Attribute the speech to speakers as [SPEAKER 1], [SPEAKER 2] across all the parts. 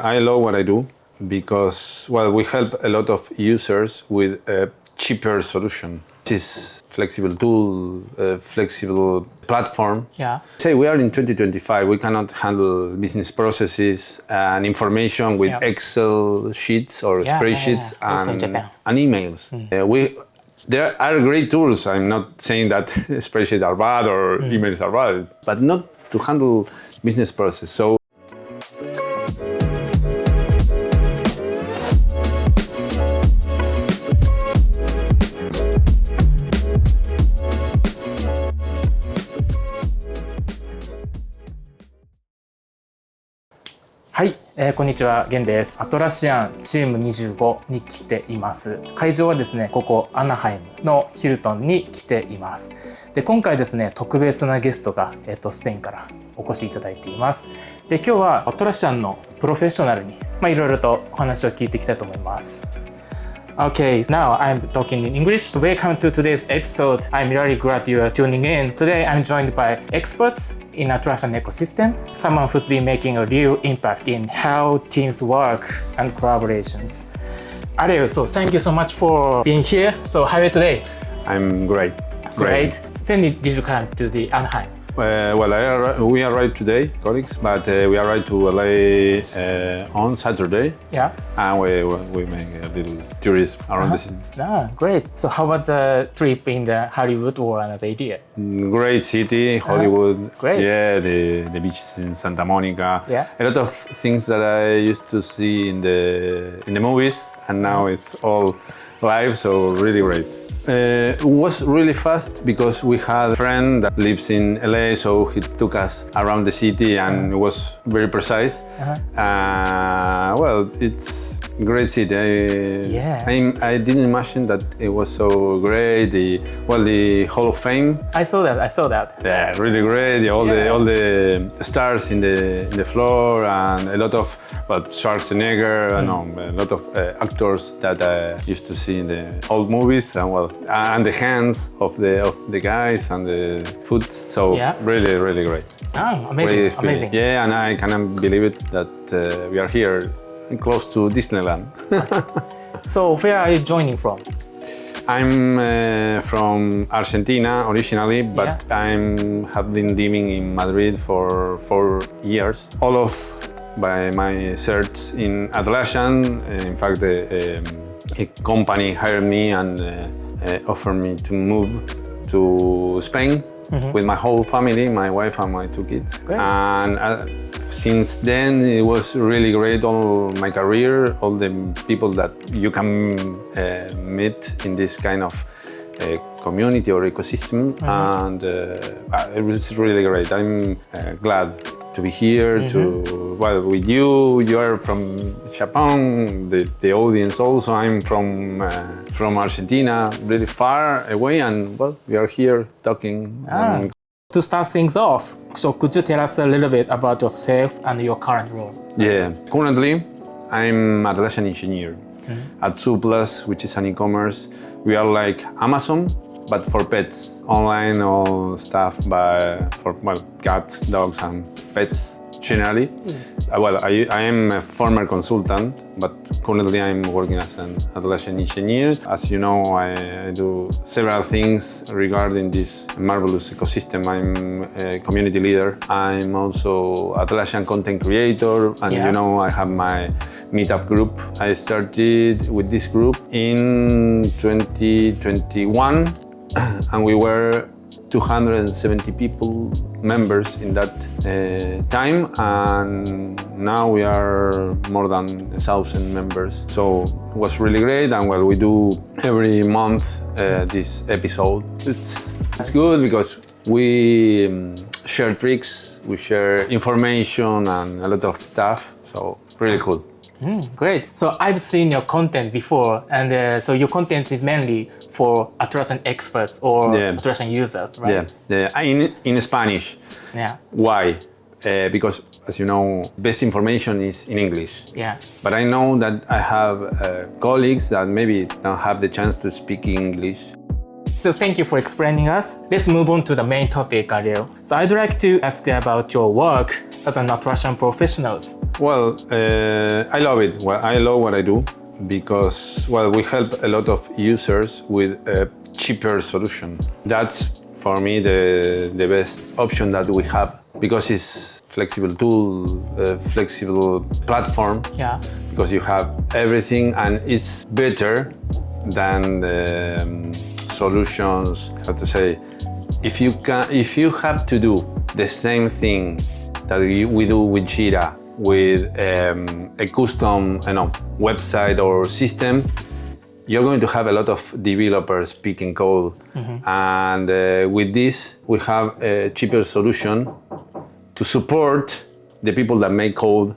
[SPEAKER 1] I love what I do because, we help a lot of users with a cheaper solution. This flexible tool, flexible platform.
[SPEAKER 2] Yeah.
[SPEAKER 1] Say we are in 2025, we cannot handle business processes and information with Excel sheets or spreadsheets and emails. There are great tools. I'm not saying that spreadsheets are bad or emails are bad, but not to handle business process. So
[SPEAKER 2] はい、こんにちは、ゲンです。アトラシアンチーム25に来ています。会場はですね、ここアナハイムのヒルトンに来ています。で、今回ですね、特別なゲストが、スペインからお越しいただいています。で、今日はアトラシアンのプロフェッショナルに、いろいろとお話を聞いていきたいと思います。Okay, now I'm talking in English. Welcome to today's episode. I'm really glad you are tuning in. Today I'm joined by experts in Atlassian ecosystem, someone who's been making a real impact in how teams work and collaborations. Ariel, so thank you so much for being here. So how are you today?
[SPEAKER 1] I'm great.
[SPEAKER 2] Great. When did you come to the Anaheim?
[SPEAKER 1] We arrived today, colleagues, but we arrived to LA on Saturday.
[SPEAKER 2] Yeah.
[SPEAKER 1] And we make a little tourism around the city.
[SPEAKER 2] Great. So how was the trip in the Hollywood or another area?
[SPEAKER 1] Great city, Hollywood.
[SPEAKER 2] Great.
[SPEAKER 1] Yeah, the beaches in Santa Monica.
[SPEAKER 2] Yeah.
[SPEAKER 1] A lot of things that I used to see in the movies, and now it's all live, so really great. It was really fast because we had a friend that lives in LA, so he took us around the city and it was very precise. It's a great city. I didn't imagine that it was so great. The Hall of Fame.
[SPEAKER 2] I saw that.
[SPEAKER 1] Yeah, really great. All the stars in the floor and a lot of Schwarzenegger. A lot of actors that I used to see in the old movies and the hands of the guys and the foot. So really, really great.
[SPEAKER 2] Amazing.
[SPEAKER 1] Yeah, and I cannot believe it that we are here close to Disneyland.
[SPEAKER 2] So where are you joining from?
[SPEAKER 1] I'm from Argentina originally, but I have been living in Madrid for 4 years. All of by my search in Atlassian. In fact, a company hired me and offered me to move to Spain with my whole family, my wife and my 2 kids.
[SPEAKER 2] Great.
[SPEAKER 1] And since then, it was really great, all my career, all the people that you can meet in this kind of community or ecosystem. And it was really great. I'm glad to be here with you. You are from Japan, the audience also. I'm from Argentina, really far away, and we are here talking.
[SPEAKER 2] To start things off, so could you tell us a little bit about yourself and your current role?
[SPEAKER 1] Yeah, currently I'm Atlassian Engineer at Zooplus, which is an e-commerce. We are like Amazon, but for pets, online all stuff for cats, dogs, and pets generally. I am a former consultant, but currently I'm working as an Atlassian engineer. As you know, I do several things regarding this marvelous ecosystem. I'm a community leader. I'm also Atlassian content creator, and you know, I have my meetup group. I started with this group in 2021. And we were 270 members in that time, and now we are more than 1,000 members. So it was really great, and we do every month this episode. It's good because we share tricks, we share information and a lot of stuff, so really cool.
[SPEAKER 2] Great. So I've seen your content before, and so your content is mainly for Atlassian experts or Atlassian users, right?
[SPEAKER 1] Yeah. In Spanish.
[SPEAKER 2] Yeah.
[SPEAKER 1] Why? Because, as you know, best information is in English.
[SPEAKER 2] Yeah.
[SPEAKER 1] But I know that I have colleagues that maybe don't have the chance to speak English.
[SPEAKER 2] So thank you for explaining us. Let's move on to the main topic, Ariel. So I'd like to ask about your work as an Atlassian professional?
[SPEAKER 1] Well, I love it. Well, I love what I do because, well, we help a lot of users with a cheaper solution. That's for me the best option that we have because it's flexible tool, flexible platform.
[SPEAKER 2] Yeah.
[SPEAKER 1] Because you have everything and it's better than the solutions. How to say? If you have to do the same thing that we do with Jira, with a custom, website or system, you're going to have a lot of developers picking code. And with this, we have a cheaper solution to support the people that make code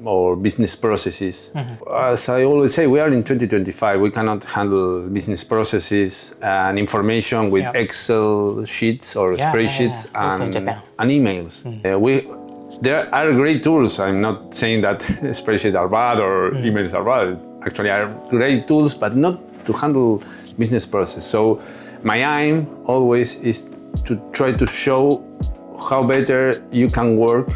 [SPEAKER 1] or business processes. As I always say, we are in 2025. We cannot handle business processes and information with Excel sheets or spreadsheets and emails. There are great tools. I'm not saying that spreadsheets are bad or emails are bad. Actually, are great tools, but not to handle business process. So my aim always is to try to show how better you can work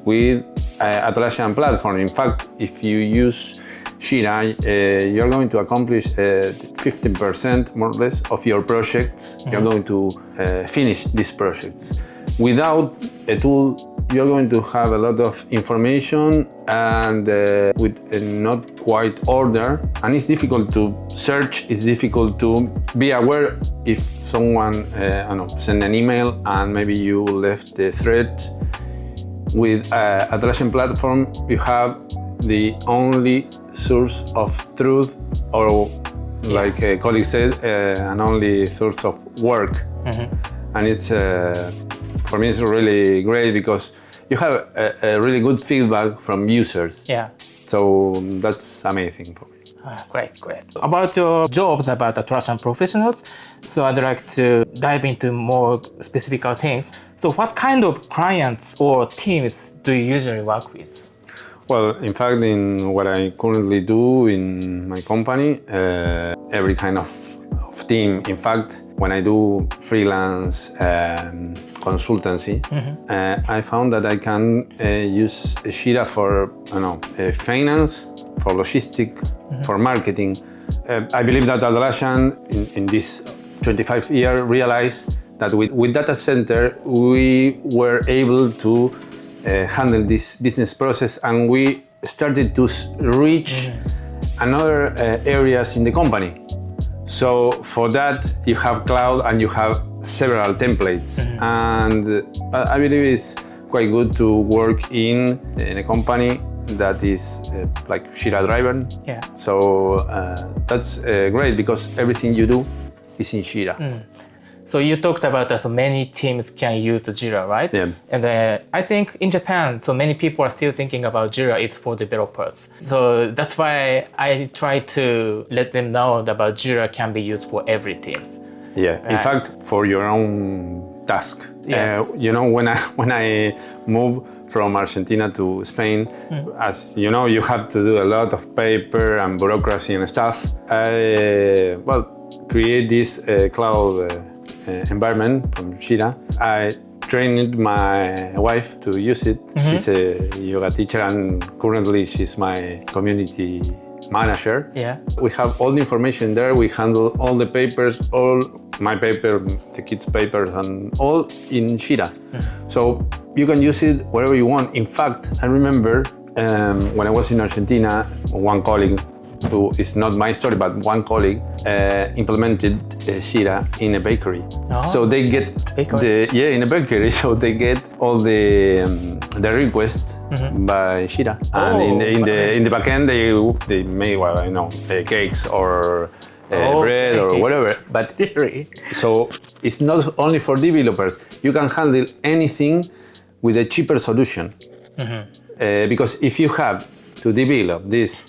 [SPEAKER 1] with Atlassian platform. In fact, if you use Jira, you're going to accomplish 15% more or less of your projects. You're going to finish these projects. Without a tool, you're going to have a lot of information and with not quite order. And it's difficult to search, it's difficult to be aware if someone send an email and maybe you left the thread. With Atlassian platform, you have the only source of truth, or like a colleague said, an only source of work. And it's for me, it's really great because you have a really good feedback from users.
[SPEAKER 2] Yeah.
[SPEAKER 1] So that's amazing for me.
[SPEAKER 2] Great. About your jobs about Atlassian professionals, so I'd like to dive into more specific things. So what kind of clients or teams do you usually work with?
[SPEAKER 1] Well, in fact, in what I currently do in my company, every kind of team. In fact, when I do freelance consultancy, I found that I can use Jira for finance, for logistics, for marketing. I believe that Atlassian in this 25 year realized that with data center we were able to handle this business process, and we started to reach another areas in the company. So for that you have cloud and you have several templates, and I believe it's quite good to work in a company that is like Jira driven.
[SPEAKER 2] Yeah.
[SPEAKER 1] So that's great because everything you do is in Jira.
[SPEAKER 2] So you talked about so many teams can use the Jira, right?
[SPEAKER 1] Yeah.
[SPEAKER 2] And I think in Japan, so many people are still thinking about Jira is for developers. So that's why I try to let them know about Jira can be used for every teams.
[SPEAKER 1] Yeah. In fact, for your own task.
[SPEAKER 2] Yes.
[SPEAKER 1] When I moved from Argentina to Spain, as you know, you have to do a lot of paper and bureaucracy and stuff. I create this cloud environment from Jira. I trained my wife to use it. She's a yoga teacher and currently she's my community manager.
[SPEAKER 2] Yeah.
[SPEAKER 1] We have all the information there. We handle all the papers, all my paper, the kids' papers, and all in Jira. So you can use it wherever you want. In fact, I remember when I was in Argentina, one colleague, who is not my story, but one colleague implemented Jira in a bakery.
[SPEAKER 2] Oh,
[SPEAKER 1] so they get in a bakery. So they get all the requests by Jira, and in the backend they make cakes or bread or whatever. But so it's not only for developers. You can handle anything with a cheaper solution, because if you have to develop this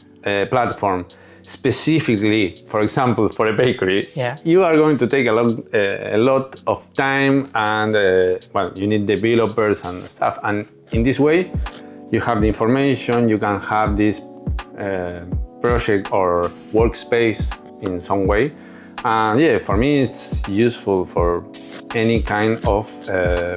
[SPEAKER 1] platform specifically, for example, for a bakery, you are going to take a lot of time, and you need developers and stuff. And in this way, you have the information. You can have this project or workspace in some way. And for me, it's useful for any kind of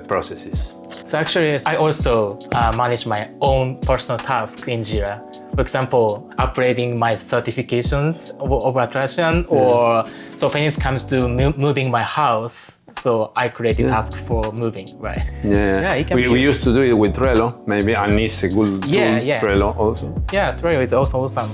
[SPEAKER 1] processes.
[SPEAKER 2] So actually, I also manage my own personal task in Jira. For example, upgrading my certifications of Atlassian, or so when it comes to moving my house, so I create a task for moving, right?
[SPEAKER 1] Yeah, we used to do it with Trello, maybe, and it's a good tool, Trello also.
[SPEAKER 2] Yeah, Trello is also awesome.